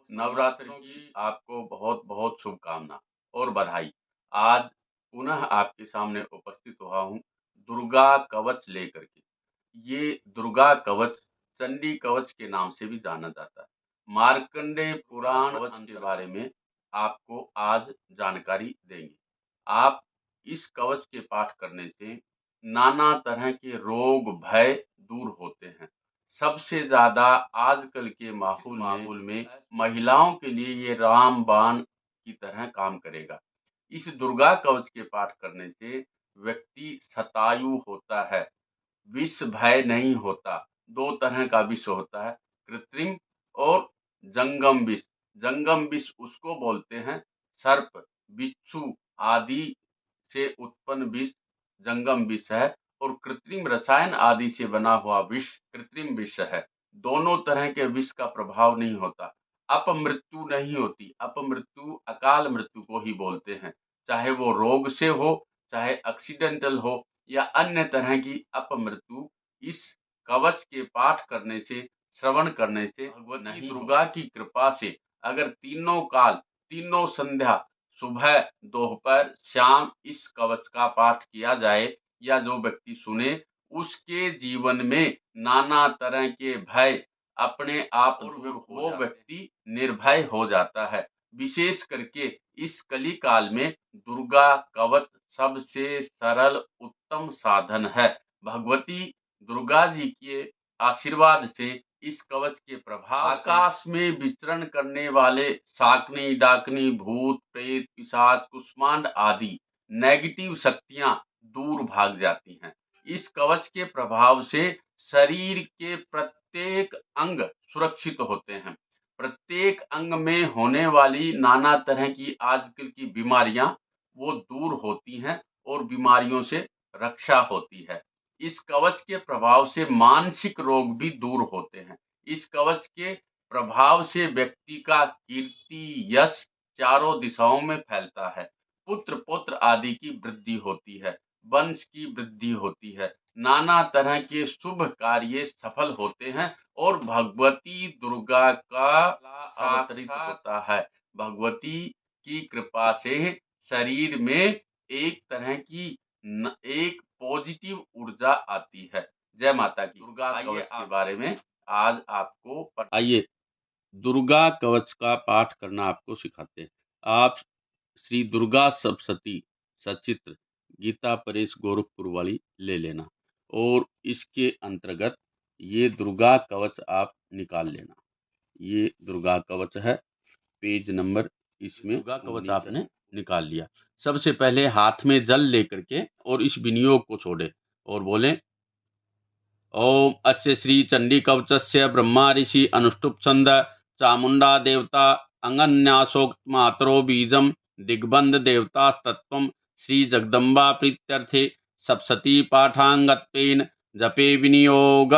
नवरात्रि की आपको बहुत बहुत शुभकामना और बधाई। आज पुनः आपके सामने उपस्थित हुआ हूँ दुर्गा कवच लेकर के। ये दुर्गा कवच चंडी कवच के नाम से भी जाना जाता है। मार्कंडेय पुराण कवच के बारे में आपको आज जानकारी देंगे। आप इस कवच के पाठ करने से नाना तरह के रोग भय दूर होते हैं। सबसे ज्यादा आजकल के माहौल में महिलाओं के लिए ये रामबाण की तरह काम करेगा। इस दुर्गा कवच के पाठ करने से व्यक्ति शतायु होता है, विष भय नहीं होता। दो तरह का विष होता है, कृत्रिम और जंगम विष। जंगम विष उसको बोलते हैं सर्प, बिच्छू आदि से उत्पन्न विष जंगम विष है, और कृत्रिम रसायन आदि से बना हुआ विष कृत्रिम विष है। दोनों तरह के विष का प्रभाव नहीं होता, अपमृत्यु नहीं होती। अपमृत्यु अकाल मृत्यु को ही बोलते हैं, चाहे वो रोग से हो, चाहे एक्सीडेंटल हो या अन्य तरह की अपमृत्यु इस कवच के पाठ करने से, श्रवण करने से भगवती दुर्गा की कृपा से अगर तीनों काल, तीनों संध्या, सुबह, दोपहर, शाम इस कवच का पाठ किया जाए या जो व्यक्ति सुने, उसके जीवन में नाना तरह के भय अपने आप दूर वो व्यक्ति निर्भय हो जाता है। विशेष करके इस कली काल में दुर्गा कवच सबसे सरल उत्तम साधन है। भगवती दुर्गा जी के आशीर्वाद से इस कवच के प्रभाव आकाश में विचरण करने वाले शाकनी डाकनी भूत प्रेत पिशाच कुष्मांड आदि नेगेटिव शक्तियां दूर भाग जाती हैं। इस कवच के प्रभाव से शरीर के प्रत्येक अंग सुरक्षित होते हैं। प्रत्येक अंग में होने वाली नाना तरह की आजकल की बीमारियां वो दूर होती हैं और बीमारियों से रक्षा होती है। इस कवच के प्रभाव से मानसिक रोग भी दूर होते हैं। इस कवच के प्रभाव से व्यक्ति का कीर्ति यश चारों दिशाओं में फैलता है। पुत्र पौत्र आदि की वृद्धि होती है, वंश की वृद्धि होती है, नाना तरह के शुभ कार्य सफल होते हैं और भगवती दुर्गा का अवतरित होता है। भगवती की कृपा से शरीर में एक तरह की एक पॉजिटिव ऊर्जा आती है। जय माता की। दुर्गा कवच के बारे में आज आपको आइए दुर्गा कवच का पाठ करना आपको सिखाते हैं। आप श्री दुर्गा सप्तशती सचित्र गीता परेश गोरखपुर वाली ले लेना और इसके अंतर्गत ये दुर्गा कवच आप निकाल लेना। ये दुर्गा कवच है, पेज नंबर, इसमें दुर्गा कवच आपने निकाल लिया। सबसे पहले हाथ में जल लेकर के और इस विनियोग को छोड़े और बोले ओम अस्य श्री चंडी कवचस्य ब्रह्मा ऋषि अनुष्टुप छंद चामुंडा देवता अंगन्यासोक्त मात्रो बीजम दिग्बंध देवता तत्वम श्री जगदम्बा प्रीत्यर्थे सप्तशती पाठांगत्वेन जपे विनियोग।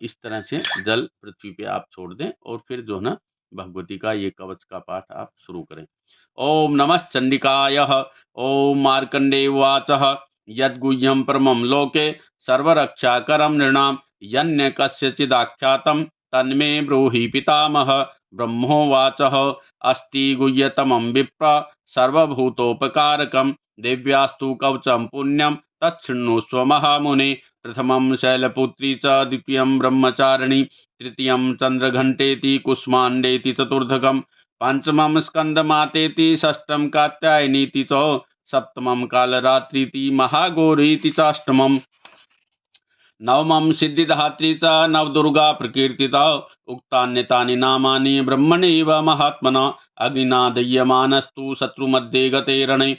इस तरह से जल पृथ्वी पे आप छोड़ दें और फिर जो है ना भगवती का ये कवच का पाठ आप शुरू करें। ओम नमः चंडिकाय। ओम मार्कंडेय उवाच यद्गुह्यं परमं लोके सर्वरक्षाकरं नृणां यन्य कस्यचिदाख्यातं तन्मे ब्रूहि पितामह। ब्रह्मोवाचः अस्ति गुह्यतमं विप्र सर्वभूतोपकारकं देव्यास्तु कवचं पुण्यं तच्छृणुष्व महामुने। प्रथमं शैलपुत्री च द्वितीयं ब्रह्मचारिणी तृतीयं चन्द्रघण्टेति कुष्माण्डेति चतुर्थकं पंचमं स्कंदमातेति षष्ठं कात्यायनीति च सप्तमं कालरात्रीति महागौरीति चाष्टमम् नवमं सिद्धिदात्री च नवदुर्गा प्रकीर्तिता उक्तान्यतानि नामानि ब्रह्मणैव महात्मना अग्निना दह्यमानस्तु शत्रुमध्ये गते रणे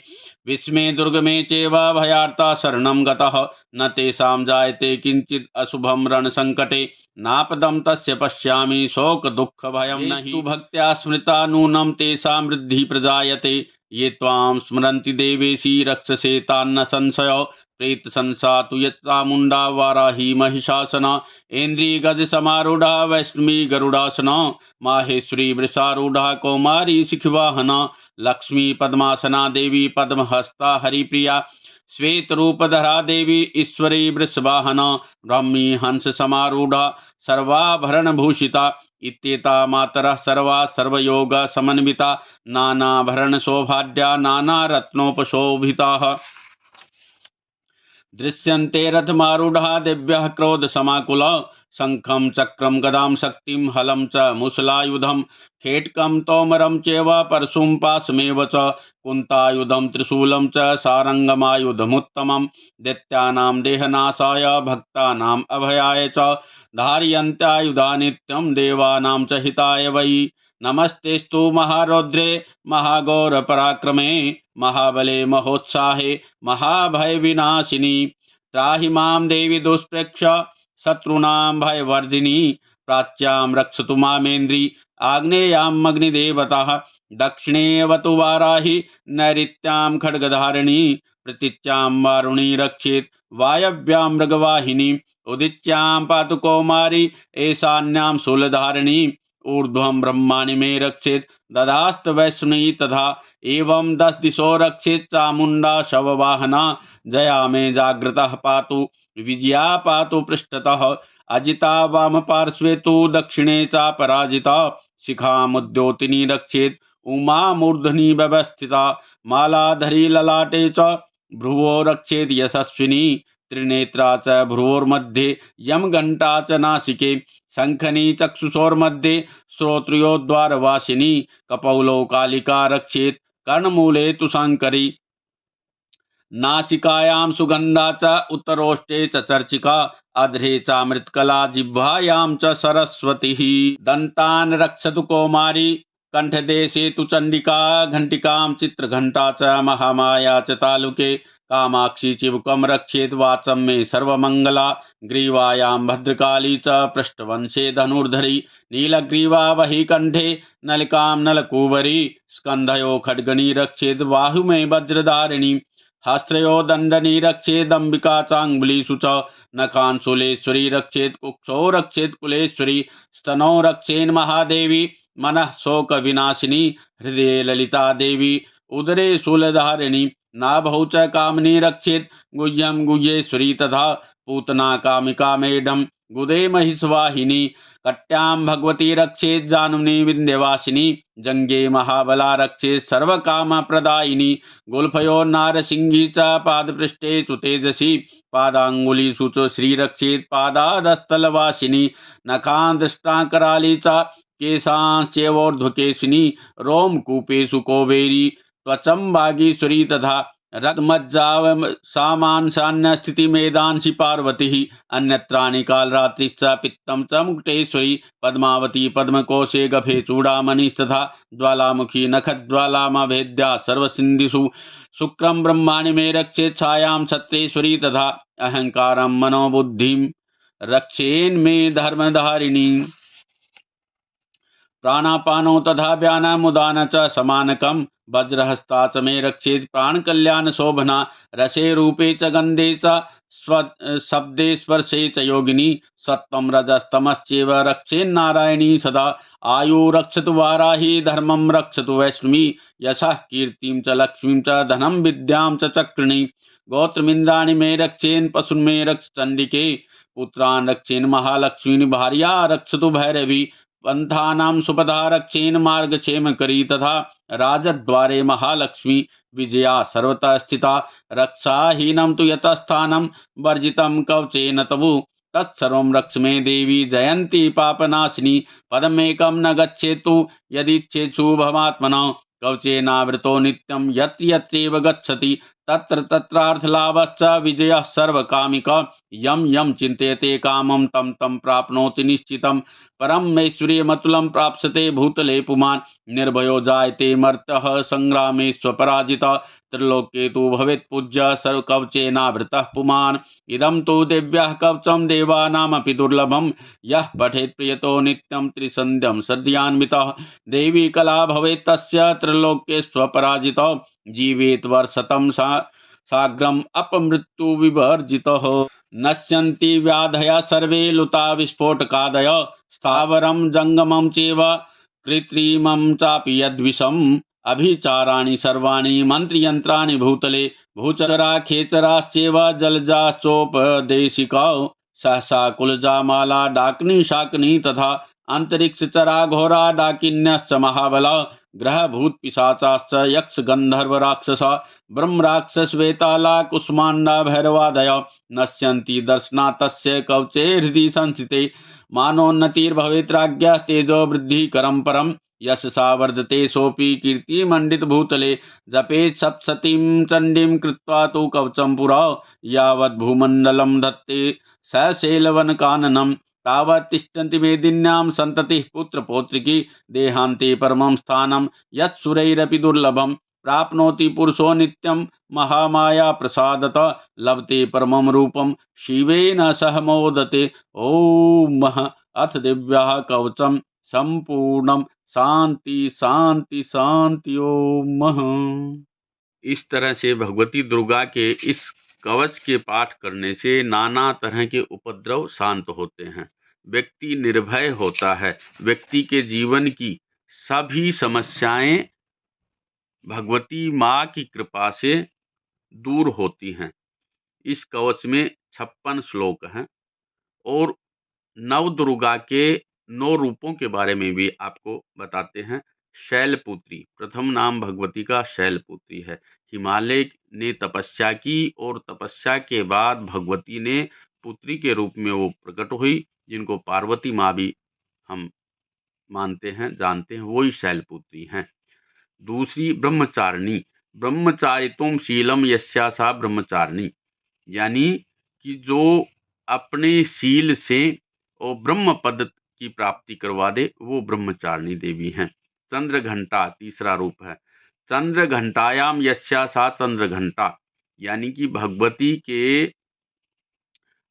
विस्मे दुर्गमे चैव भयार्ता शरणं गतः न तेषां जायते किंचित् अशुभं रणसंकटे नापदं तस्य पश्यामि शोक दुःख भयं नहि भक्त्या स्मृता नूनं तेषां वृद्धि प्रजायते ये त्वां स्मरन्ति देवेशी रक्षसे तान्न संशयो प्रेत संसातु यच्चामुंडा वाराही महिषासना इंद्री गज समारूढ़ा वैष्णवी गरुड़ासना माहेश्वरी वृषारूढ़ा कौमारी शिखवाहना लक्ष्मी पद्मासना देवी पद्महस्ता हरिप्रिया श्वेत रूपधरा देवी ईश्वरी वृषवाहना ब्राह्मी हंस समारूढ़ा सर्वाभरण भूषिता इत्येता मातरः सर्वा सर्वयोग समन्विता नानाभरण शोभाढ्या नानारत्नोपशोभिताः दृश्यन्ते रथमारूढा दिव्यः क्रोधसमाकुला शङ्खं चक्रं गदां शक्तिं हलं च मुसलायुधं खेटकं तोमरं चैव परशुं पाशमेव च कुन्तायुधं त्रिशूलं च सारङ्गमायुधमुत्तमं दैत्यानां देहनाशाय भक्तानाम् अभयाय च धारयन्त्यायुधा नित्यं देवानां च हिताय वै नमस्तेस्तु महारौद्रे महाघोरपराक्रमे महाबले महोत्साहे महाभयविनाशिनी त्राहि मां देवी दुष्प्रेक्ष्य शत्रूणां भयवर्धिनी प्राच्यां रक्षतु मामेन्द्री आग्नेयाम् अग्निदेवतः दक्षिणेऽवतु वाराहि नैऋत्यां खड्गधारिणी प्रतीच्यां वारुणी रक्षेत् वायव्यां मृगवाहिनी उदित्यां पातु कौमारी ईशान्यां शूलधारिणी ऊर्ध्वं ब्रह्माणि मे रक्षेत् ददास्त वैष्णवी तथा एवं 10 दिशो रक्षेत् चामुण्डा शववाहना जया मे जागृतः पातु विजया पातु पृष्ठतः अजिता वाम पार्श्वे तु दक्षिणे च पराजिता शिखामुद्योतिनी रक्षेत् उमा मूर्धनि व्यवस्थिता मालाधरी ललाटे च भ्रुवो रक्षेत् यशस्विनी त्रिनेत्रा च भ्रुवोर्मध्ये यमघण्टा च नासिके शङ्खनी चक्षुषोर्मध्ये श्रोत्रियोद्वारवासिनी कपौलो कालिका रक्षेत् कर्णमूले तु शङ्करी नासिकायां सुगन्धा च उत्तरोष्टे च चर्चिका अध्रे च मृत्कला जिह्वायां च सरस्वती दन्तान् रक्षतु कौमारी कंठदेशे तु चण्डिका घण्टिकां चित्रघण्टा च महामाया च तालुके कामाक्षी चिबुकं रक्षेत् वाचं मे सर्वमङ्गला ग्रीवायां भद्रकाली च पृष्ठवंशे धनुर्धरी नीलग्रीवा वही कंठे नलिकां नलकूवरी स्कन्धयो खड्गनी रक्षेत् बाहु मे वज्रधारिणी हस्त्रयो दण्डनी रक्षेदम्बिका चाङ्गुलीषु च नखान् शूलेश्वरी रक्षेत् कुक्षौ रक्षेत् कुलेश्वरी स्तनौ रक्षेन् महादेवी मनः शोकविनाशिनी हृदये ललिता देवी उदरे शूलधारिणी नाभौ च कामिनी रक्षेत् गुह्यं गुह्येश्वरी तथा पूतना कामिका मेढं गुदे महिषवाहिनी कट्यां भगवती रक्षेत् जानुनी विन्ध्यवासिनी जंगे महाबला रक्षेत् सर्वकामप्रदायिनी गुल्फयो नारसिंही च पादपृष्ठे तु तेजसी पादाङ्गुलीषु च श्रीरक्षेत् पादादस्थलवासिनी नखान् दृष्टाकराली च केशांश्चैवोर्ध्वकेशिनी रोमकूपेषु कौबेरी त्वचं वागीश्वरी तथा रक्तमज्जाव सामांसान्यस्थितिमेधांसि पार्वती अन्यत्राणि कालरात्रिश्च पित्तं च मुकुटेश्वरी पद्मावती पद्मकोशे गभे चूड़ामणिस्तथा ज्वालामुखी नखज्वालामभेद्या सर्वसिन्धिषु शुक्रं ब्रह्माणि मे रक्षेत् छायां छत्रेश्वरी तथा अहंकारं मनोबुद्धिं रक्षेन्मे धर्मधारिणी प्राणापानौ तथा व्यानमुदान च समानकं वज्रहस्ता च मे रक्षेत् प्राणकल्याण शोभना रसे रूपे च गन्धे च शब्दे स्पर्शे च योगिनी सत्त्वं रजस्तमश्चैव रक्षेन्नारायणी सदा आयु रक्षतु वाराही धर्मं रक्षतु वैष्णवी यशः कीर्तिं च लक्ष्मीं च धनं विद्यां च चक्रिणी गोत्रमिन्द्राणि मे रक्षेन् पशून् मे रक्ष चण्डिके पुत्रान् रक्षेन् महालक्ष्मी भार्या रक्षतु भैरवी पंथानां सुपथा रक्षेन् मार्गक्षेमकरी तथा राजद्वारे महालक्ष्मी विजया सर्वतः स्थिता रक्षाहीनं तु यतस्थानं वर्जितं कवचेन तवु तत्सर्वं रक्ष मे देवी जयन्ती पापनाशिनी पदमेकं न गच्छेतु यदिच्छेत् शुभमात्मनः कवचेनावृतो नित्यं यत्र यत्रैव गच्छति तत्र तत्रार्थलाभश्च विजयः सर्वकामिका यं यं चिन्तयते कामं तं तं प्राप्नोति निश्चितं परमैश्वर्यमतुलं प्राप्स्यते भूतले पुमान् निर्भयो जायते मर्त्यः संग्रामे स्वपराजितः त्रिलोके तु भवेत् पूज्य सर्वकवचेनावृतः पुमान् इदं तु देव्याः कवचं देवानामपि दुर्लभं यः पठेत् प्रियतो नित्यं त्रिसन्ध्यं सद्यान्वितः देवी कला भवेत् तस्य त्रिलोके स्वपराजितः जीवेत् वर्षतं साग्रम् अपमृत्यु विवर्जितः नश्यन्ति व्याधया सर्वे लुता विस्फोटकादय स्थावरं जंगमं चैव कृत्रिमं चापि यद्विषम् अभिचाराणि सर्वाणि मंत्रयंत्राणि भूतले भूचरा खेचराश्चैव जलजाश्चोपदेशिका सहसा कुलजा माला डाकिनी शाकिनी तथा अंतरिक्षचरा घोरा डाकिन्यश्च महाबला ग्रहभूतपिशाचाश्च यक्षगन्धर्वराक्षसा ब्रह्मराक्षसवेताला कुष्माण्डा भैरवादय नश्यन्ति दर्शनात् तस्य कवचे हृदि संस्थिते मानोन्नतिर्भवेत् राज्ञः तेजो वृद्धिकरं परम् यशसा वर्धते सोऽपि कीर्तिमण्डितभूतले जपेत् सप्तशतीं चण्डीं कृत्वा तु कवचं पुरा यावत् भूमण्डलं धत्ते सशैलवनकाननं तावत् तिष्ठन्ति मेदिन्यां सन्ततिः पुत्रपौत्रिकी देहान्ते परमं स्थानं यत्सुरैरपि दुर्लभं प्राप्नोति पुरुषो नित्यं महामाया प्रसादत लभते परमं रूपं शिवेन सह मोदते। ॐ अथ दिव्यः कवचं संपूर्णं शांति शांति शांति ओम। इस तरह से भगवती दुर्गा के इस कवच के पाठ करने से नाना तरह के उपद्रव शांत होते हैं, व्यक्ति निर्भय होता है, व्यक्ति के जीवन की सभी समस्याएं भगवती माँ की कृपा से दूर होती हैं। इस कवच में 56 श्लोक हैं और नव दुर्गा के 9 रूपों के बारे में भी आपको बताते हैं। शैलपुत्री, प्रथम नाम भगवती का शैलपुत्री है। हिमालय ने तपस्या की और तपस्या के बाद भगवती ने पुत्री के रूप में वो प्रकट हुई, जिनको पार्वती माँ भी हम मानते हैं, जानते हैं, वही शैलपुत्री हैं। दूसरी ब्रह्मचारिणी, ब्रह्मचारितुम शीलम यस्या सा ब्रह्मचारिणी, यानी कि जो अपने शील से और ब्रह्म पद की प्राप्ति करवा दे, वो ब्रह्मचारिणी देवी हैं। चंद्र घंटा तीसरा रूप है। चंद्र घंटायाम यस्या सा चंद्र घंटा, यानी कि भगवती के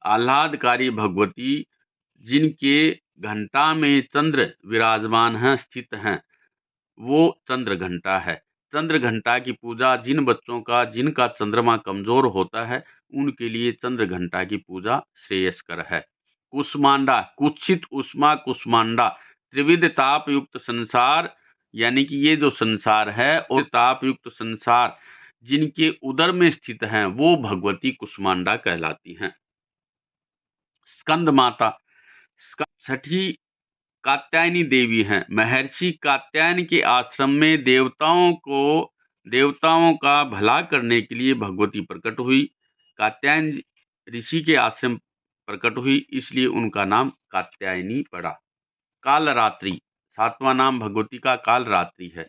आह्लादकारी भगवती जिनके घंटा में चंद्र विराजमान हैं, स्थित हैं, वो चंद्र घंटा है। चंद्र घंटा की पूजा जिन बच्चों का जिनका चंद्रमा कमजोर होता है, उनके लिए चंद्र घंटा की पूजा श्रेयस्कर है। कुष्मांडा, कुत्सित उष्मा कुष्मांडा, त्रिविध ताप युक्त संसार, यानी कि ये जो संसार है और ताप युक्त संसार जिनके उदर में स्थित हैं, वो भगवती कुष्मांडा कहलाती हैं। स्कंद माता, छठी कात्यायनी देवी हैं। महर्षि कात्यायन के आश्रम में देवताओं का भला करने के लिए भगवती प्रकट हुई। कात्यायन ऋषि के आश्रम प्रकट हुई, इसलिए उनका नाम कात्यायनी पड़ा। कालरात्रि, सातवां नाम भगवती का कालरात्रि है।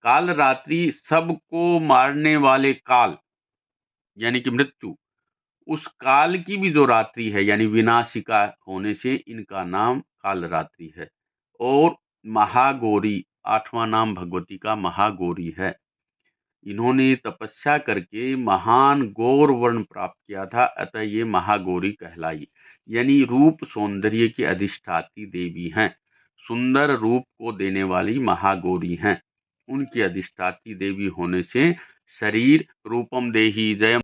कालरात्रि सबको मारने वाले काल यानी कि मृत्यु, उस काल की भी जो रात्रि है यानी विनाशिका होने से इनका नाम कालरात्रि है। और महागौरी, आठवां नाम भगवती का महागौरी है। इन्होंने तपस्या करके महान गौर वर्ण प्राप्त किया था, अतः ये महागौरी कहलाई, यानी रूप सौंदर्य की अधिष्ठात्री देवी हैं। सुंदर रूप को देने वाली महागौरी हैं। उनकी अधिष्ठात्री देवी होने से शरीर रूपम देही जयम